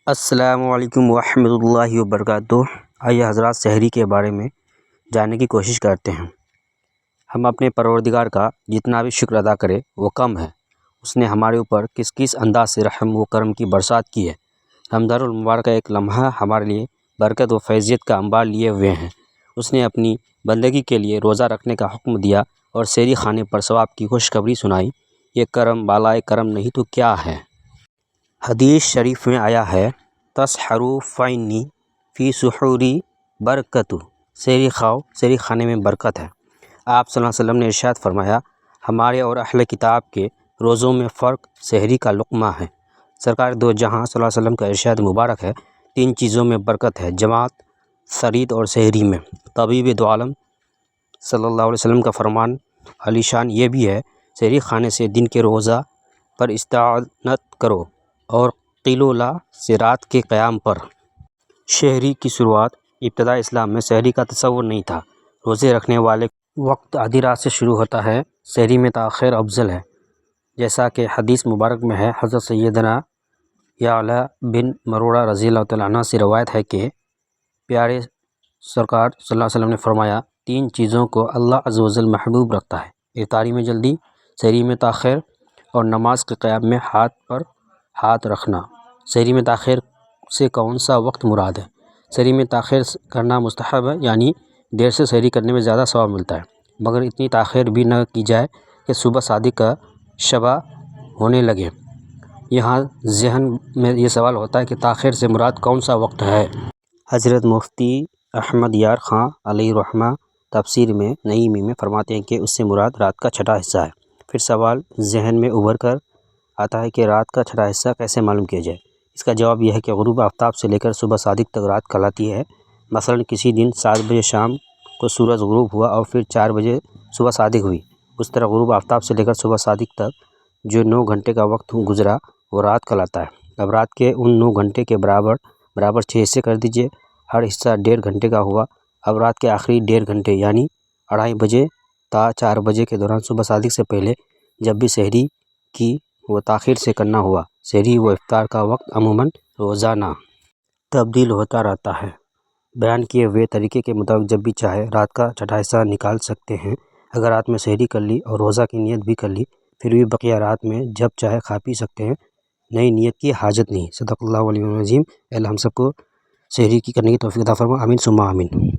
السلام علیکم ورحمۃ اللہ وبرکاتہ۔ آئیے حضرات سحری کے بارے میں جاننے کی کوشش کرتے ہیں۔ ہم اپنے پروردگار کا جتنا بھی شکر ادا کریں وہ کم ہے۔ اس نے ہمارے اوپر کس کس انداز سے رحم و کرم کی برسات کی ہے۔ رمضان المبارک کا ایک لمحہ ہمارے لیے برکت و فیضیت کا انبار لیے ہوئے ہیں۔ اس نے اپنی بندگی کے لیے روزہ رکھنے کا حکم دیا اور سحری کھانے پر ثواب کی خوشخبری سنائی۔ یہ کرم بالائے کرم نہیں تو کیا ہے؟ حدیث شریف میں آیا ہے، تسحروا فإنی فی سحوری برکت، سحری کھاؤ، سحری کھانے میں برکت ہے۔ آپ صلی اللہ علیہ وسلم نے ارشاد فرمایا، ہمارے اور اہل کتاب کے روزوں میں فرق سحری کا لقمہ ہے۔ سرکار دو جہاں صلی اللہ علیہ وسلم کا ارشاد مبارک ہے، تین چیزوں میں برکت ہے، جماعت، سرید اور سحری میں۔ طبیب دو عالم صلی اللہ علیہ وسلم کا فرمان علی شان یہ بھی ہے، سحری کھانے سے دن کے روزہ پر استعانت کرو اور قیلولہ سے رات کے قیام پر۔ سحری کی شروعات ابتدا اسلام میں سحری کا تصور نہیں تھا۔ روزے رکھنے والے وقت آدھی رات سے شروع ہوتا ہے۔ سحری میں تاخیر افضل ہے، جیسا کہ حدیث مبارک میں ہے۔ حضرت سیدنا یعلا بن مرورہ رضی اللہ تعالیٰ عنہ سے روایت ہے کہ پیارے سرکار صلی اللہ علیہ وسلم نے فرمایا، تین چیزوں کو اللہ عز و جل محبوب رکھتا ہے، افطاری میں جلدی، سحری میں تاخیر اور نماز کے قیام میں ہاتھ پر ہاتھ رکھنا۔ سحری میں تاخیر سے کون سا وقت مراد ہے؟ سحری میں تاخیر کرنا مستحب ہے، یعنی دیر سے سحری کرنے میں زیادہ ثواب ملتا ہے، مگر اتنی تاخیر بھی نہ کی جائے کہ صبح صادق کا شبح ہونے لگے۔ یہاں ذہن میں یہ سوال ہوتا ہے کہ تاخیر سے مراد کون سا وقت ہے؟ حضرت مفتی احمد یار خان علیہ الرحمہ تفسیر میں نعیمی میں فرماتے ہیں کہ اس سے مراد رات کا چھٹا حصہ ہے۔ پھر سوال ذہن میں ابھر کر آتا ہے کہ رات کا چھٹا حصہ کیسے معلوم کیا جائے؟ اس کا جواب یہ ہے کہ غروب آفتاب سے لے کر صبح صادق تک رات کہلاتی ہے۔ مثلاً کسی دن 7 بجے شام کو سورج غروب ہوا اور پھر 4 بجے صبح صادق ہوئی، اس طرح غروب آفتاب سے لے کر صبح صادق تک جو 9 گھنٹے کا وقت گزرا وہ رات کہلاتا ہے۔ اب رات کے ان 9 گھنٹے کے برابر 6 حصے کر دیجئے، ہر حصہ 1.5 گھنٹے کا ہوا۔ اب رات کے آخری 1.5 گھنٹے یعنی 2:30 بجے تا 4 بجے کے دوران صبح صادق سے پہلے جب بھی سحری کی وہ تاخیر سے کرنا ہوا۔ سحری و افطار کا وقت عموماً روزانہ تبدیل ہوتا رہتا ہے۔ بیان کیے ہوئے طریقے کے مطابق جب بھی چاہے رات کا چھٹا حصہ نکال سکتے ہیں۔ اگر رات میں سحری کر لی اور روزہ کی نیت بھی کر لی، پھر بھی بقیہ رات میں جب چاہے کھا پی سکتے ہیں، نئی نیت کی حاجت نہیں۔ صدق اللہ علیہ العظیم۔ اللہ ہم سب کو سحری کی کرنے کی توفیق عطا فرما، آمین ثم آمین۔